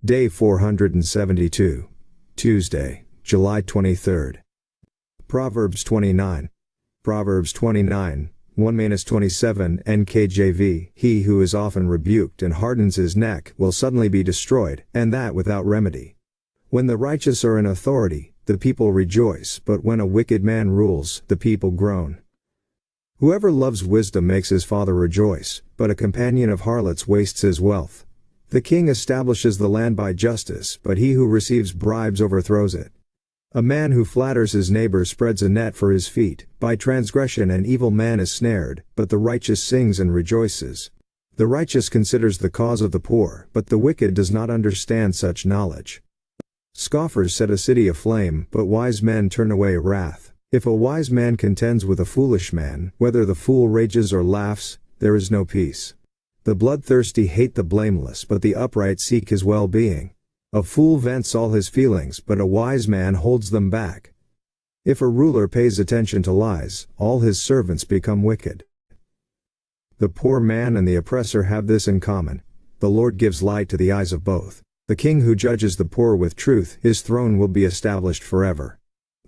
Day 472. Tuesday, July 23rd. Proverbs 29. Proverbs 29, 1-27 NKJV. He who is often rebuked and hardens his neck will suddenly be destroyed, and that without remedy. When the righteous are in authority, the people rejoice, but when a wicked man rules, the people groan. Whoever loves wisdom makes his father rejoice, but a companion of harlots wastes his wealth. The king establishes the land by justice, but he who receives bribes overthrows it. A man who flatters his neighbor spreads a net for his feet. By transgression an evil man is snared, but the righteous sings and rejoices. The righteous considers the cause of the poor, but the wicked does not understand such knowledge. Scoffers set a city aflame, but wise men turn away wrath. If a wise man contends with a foolish man, whether the fool rages or laughs, there is no peace. The bloodthirsty hate the blameless, but the upright seek his well-being. A fool vents all his feelings, but a wise man holds them back. If a ruler pays attention to lies, all his servants become wicked. The poor man and the oppressor have this in common: the Lord gives light to the eyes of both. The king who judges the poor with truth, his throne will be established forever.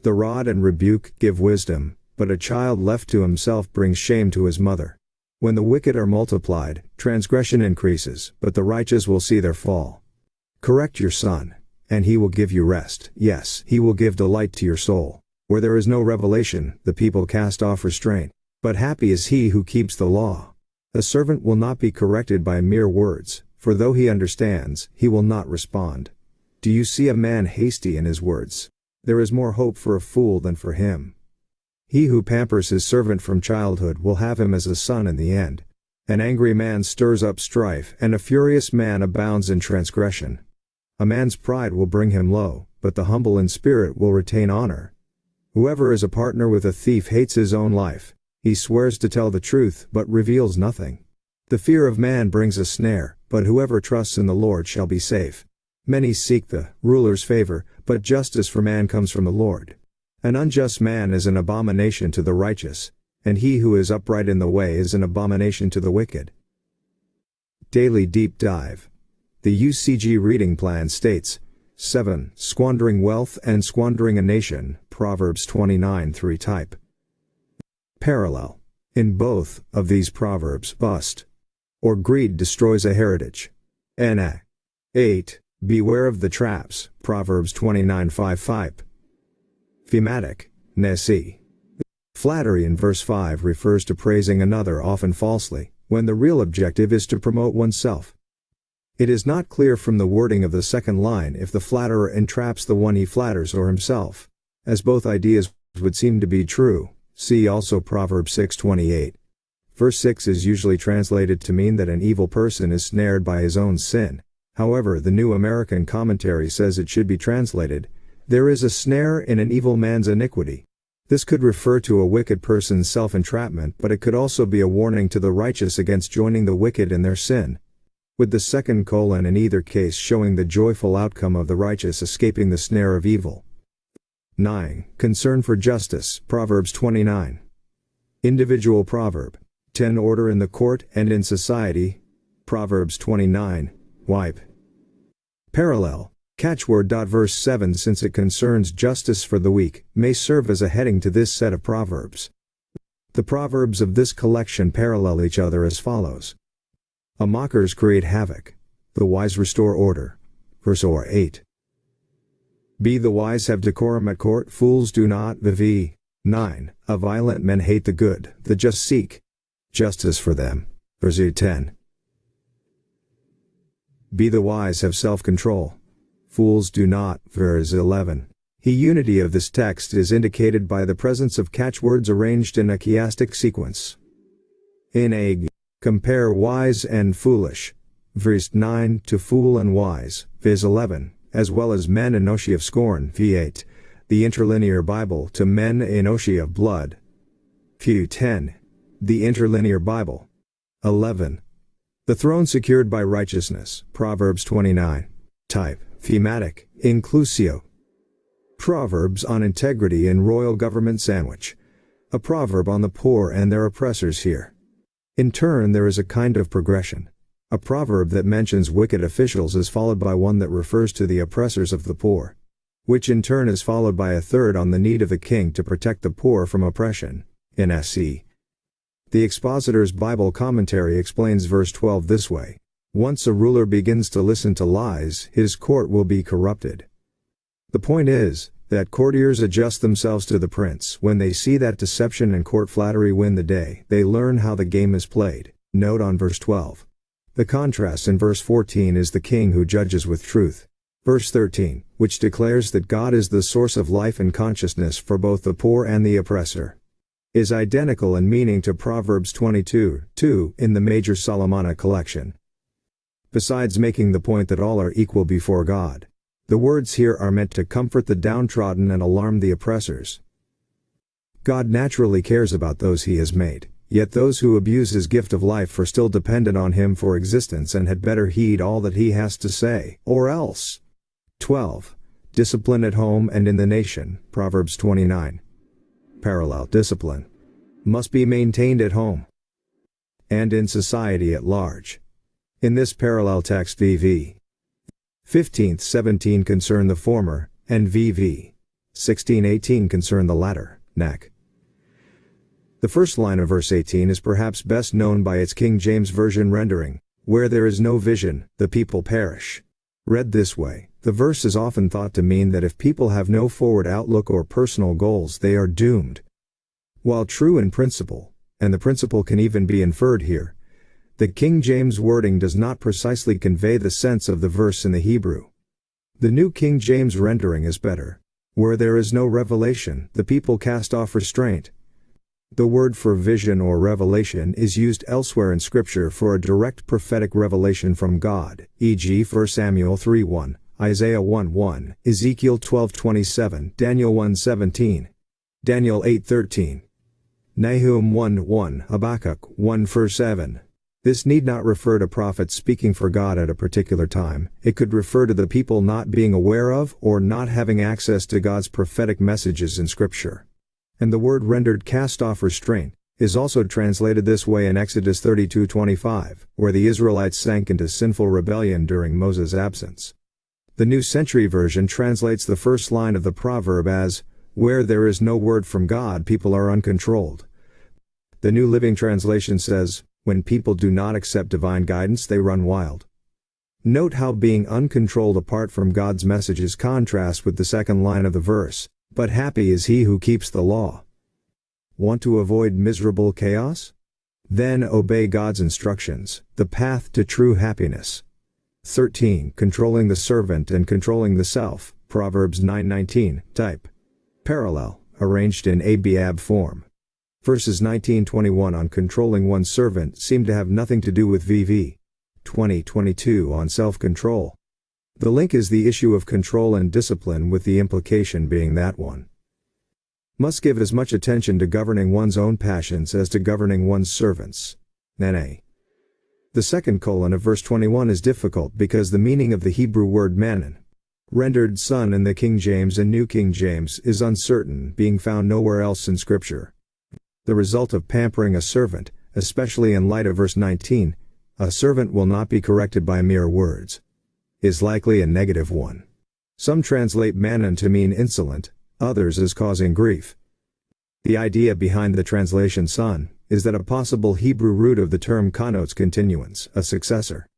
The rod and rebuke give wisdom, but a child left to himself brings shame to his mother. When the wicked are multiplied, transgression increases, but the righteous will see their fall. Correct your son, and he will give you rest. Yes, he will give delight to your soul. Where there is no revelation, the people cast off restraint. But happy is he who keeps the law. A servant will not be corrected by mere words, for though he understands, he will not respond. Do you see a man hasty in his words? There is more hope for a fool than for him. He who pampers his servant from childhood will have him as a son in the end. An angry man stirs up strife, and a furious man abounds in transgression. A man's pride will bring him low, but the humble in spirit will retain honor. Whoever is a partner with a thief hates his own life. He swears to tell the truth, but reveals nothing. The fear of man brings a snare, but whoever trusts in the Lord shall be safe. Many seek the ruler's favor, but justice for man comes from the Lord. An unjust man is an abomination to the righteous, and he who is upright in the way is an abomination to the wicked. Daily Deep Dive. The UCG reading plan states, 7. Squandering wealth and squandering a nation, Proverbs 29:3 type. Parallel. In both of these proverbs, bust or greed destroys a heritage. N.A. 8. Beware of the traps, Proverbs 29:5. Thematic, Nesi. Flattery in verse 5 refers to praising another, often falsely, when the real objective is to promote oneself. It is not clear from the wording of the second line if the flatterer entraps the one he flatters or himself. As both ideas would seem to be true, see also Proverbs 6:28. Verse 6 is usually translated to mean that an evil person is snared by his own sin. However, the New American Commentary says it should be translated, there is a snare in an evil man's iniquity. This could refer to a wicked person's self-entrapment, but it could also be a warning to the righteous against joining the wicked in their sin, with the second colon in either case showing the joyful outcome of the righteous escaping the snare of evil. 9. Concern for justice, Proverbs 29. Individual proverb. 10. Order in the court and in society, Proverbs 29. Wipe. Parallel. Catchword. Verse 7, since it concerns justice for the weak, may serve as a heading to this set of proverbs. The proverbs of this collection parallel each other as follows. A mockers create havoc. The wise restore order. Verse 8. Be the wise have decorum at court, fools do not. VV. 9. A violent men hate the good, the just seek justice for them. Verse 10. Be the wise have self-control. Fools do not. Verse 11. The unity of this text is indicated by the presence of catchwords arranged in a chiastic sequence. In a compare wise and foolish, verse 9, to fool and wise, verse 11, as well as men enoshi of scorn, v8, the interlinear Bible to men enoshi of blood, v10, the interlinear Bible. 11. The throne secured by righteousness, Proverbs 29. Type, thematic, inclusio. Proverbs on integrity in royal government sandwich. A proverb on the poor and their oppressors here. In turn there is a kind of progression. A proverb that mentions wicked officials is followed by one that refers to the oppressors of the poor, which in turn is followed by a third on the need of the king to protect the poor from oppression. In SC. The Expositor's Bible Commentary explains verse 12 this way: once a ruler begins to listen to lies, his court will be corrupted. The point is that courtiers adjust themselves to the prince. When they see that deception and court flattery win the day, they learn how the game is played. Note on verse 12. The contrast in verse 14 is the king who judges with truth. Verse 13, which declares that God is the source of life and consciousness for both the poor and the oppressor, is identical in meaning to Proverbs 22:2 in the major Solomonic collection. Besides making the point that all are equal before God, the words here are meant to comfort the downtrodden and alarm the oppressors. God naturally cares about those he has made, yet those who abuse his gift of life are still dependent on him for existence and had better heed all that he has to say, or else. 12. Discipline at home and in the nation, Proverbs 29. Parallel discipline must be maintained at home and in society at large. In this parallel text VV 15-17 concern the former, and VV 16-18 concern the latter, neck. The first line of verse 18 is perhaps best known by its King James Version rendering, where there is no vision, the people perish. Read this way, the verse is often thought to mean that if people have no forward outlook or personal goals, they are doomed. While true in principle, and the principle can even be inferred here, the King James wording does not precisely convey the sense of the verse in the Hebrew. The New King James rendering is better. Where there is no revelation, the people cast off restraint. The word for vision or revelation is used elsewhere in Scripture for a direct prophetic revelation from God, e.g. 1 Samuel 3:1, Isaiah 1:1, Ezekiel 12:27, Daniel 1:17, Daniel 8:13, Nahum 1:1, Habakkuk 1:7. This need not refer to prophets speaking for God at a particular time, it could refer to the people not being aware of or not having access to God's prophetic messages in Scripture. And the word rendered cast off restraint is also translated this way in Exodus 32:25, where the Israelites sank into sinful rebellion during Moses' absence. The New Century Version translates the first line of the proverb as, where there is no word from God, people are uncontrolled. The New Living Translation says, when people do not accept divine guidance, they run wild. Note how being uncontrolled apart from God's messages contrasts with the second line of the verse, but happy is he who keeps the law. Want to avoid miserable chaos? Then obey God's instructions, the path to true happiness. 13. Controlling the servant and controlling the self, Proverbs 9:19, type. Parallel, arranged in ab form. Verses 19-21 on controlling one's servant seem to have nothing to do with VV 20:22 on self-control. The link is the issue of control and discipline, with the implication being that one must give as much attention to governing one's own passions as to governing one's servants. NA. The second colon of verse 21 is difficult because the meaning of the Hebrew word manon, rendered son in the King James and New King James, is uncertain, being found nowhere else in Scripture. The result of pampering a servant, especially in light of verse 19, a servant will not be corrected by mere words, is likely a negative one. Some translate manon to mean insolent, others as causing grief. The idea behind the translation son is that a possible Hebrew root of the term connotes continuance, a successor.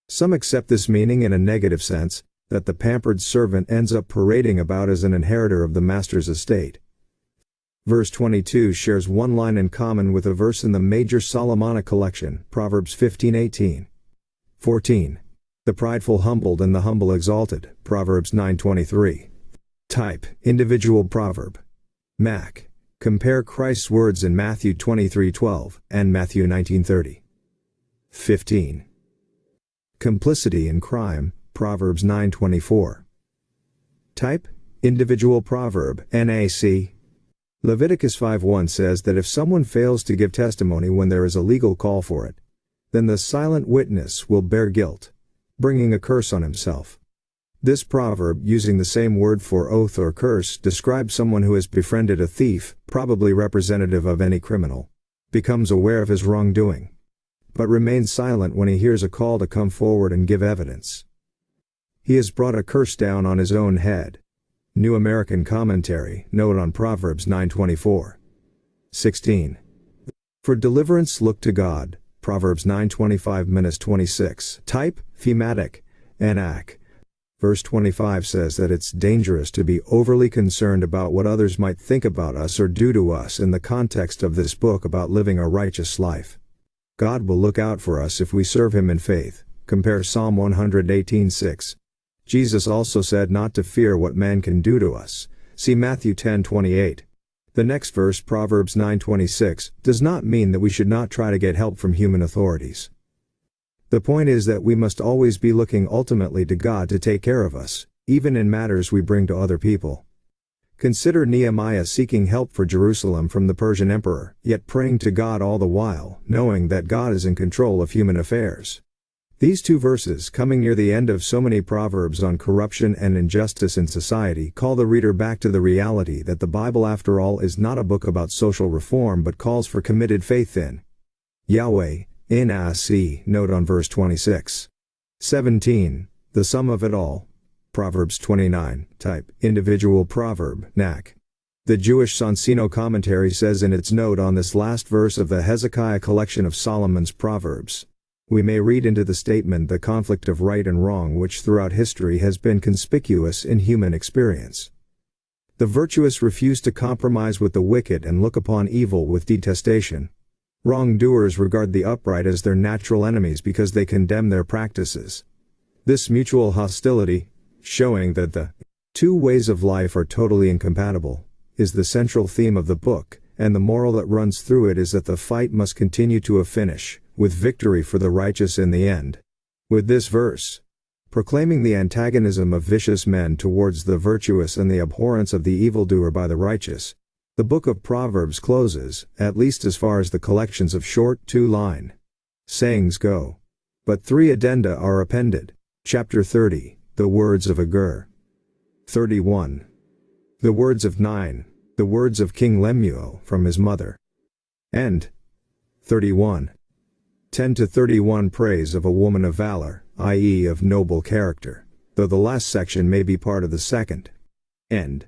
Some accept this meaning in a negative sense, that the pampered servant ends up parading about as an inheritor of the master's estate. Verse 22 shares one line in common with a verse in the major Solomonic collection, Proverbs 15:18. 14. The prideful humbled and the humble exalted, Proverbs 9:23. Type, individual proverb. Mac. Compare Christ's words in Matthew 23:12 and Matthew 19:30. 15. Complicity in crime, Proverbs 9:24. Type, individual proverb, NAC. Leviticus 5:1 says that if someone fails to give testimony when there is a legal call for it, then the silent witness will bear guilt, bringing a curse on himself. This proverb, using the same word for oath or curse, describes someone who has befriended a thief, probably representative of any criminal, becomes aware of his wrongdoing, but remains silent when he hears a call to come forward and give evidence. He has brought a curse down on his own head. New American Commentary, note on Proverbs 9:24. 16. For deliverance look to God, Proverbs 9:25-26. Type, thematic, enac. Verse 25 says that it's dangerous to be overly concerned about what others might think about us or do to us in the context of this book about living a righteous life. God will look out for us if we serve Him in faith. Compare Psalm 118:6. Jesus also said not to fear what man can do to us. See Matthew 10:28. The next verse, Proverbs 9:26, does not mean that we should not try to get help from human authorities. The point is that we must always be looking ultimately to God to take care of us, even in matters we bring to other people. Consider Nehemiah seeking help for Jerusalem from the Persian emperor, yet praying to God all the while, knowing that God is in control of human affairs. These two verses, coming near the end of so many proverbs on corruption and injustice in society, call the reader back to the reality that the Bible after all is not a book about social reform but calls for committed faith in Yahweh, in Asi, note on verse 26. 17. The sum of it all. Proverbs 29, type, individual proverb, Nak. The Jewish Sonsino commentary says in its note on this last verse of the Hezekiah collection of Solomon's Proverbs, we may read into the statement the conflict of right and wrong which throughout history has been conspicuous in human experience. The virtuous refuse to compromise with the wicked and look upon evil with detestation. Wrongdoers regard the upright as their natural enemies because they condemn their practices. This mutual hostility, showing that the two ways of life are totally incompatible, is the central theme of the book, and the moral that runs through it is that the fight must continue to a finish, with victory for the righteous in the end. With this verse, proclaiming the antagonism of vicious men towards the virtuous and the abhorrence of the evildoer by the righteous, the book of Proverbs closes, at least as far as the collections of short two-line sayings go. But 3 addenda are appended. Chapter 30, the words of Agur. 31. The words of 9, the words of King Lemuel from his mother. And 31. 10-31 praise of a woman of valor, i.e. of noble character, though the last section may be part of the second. End.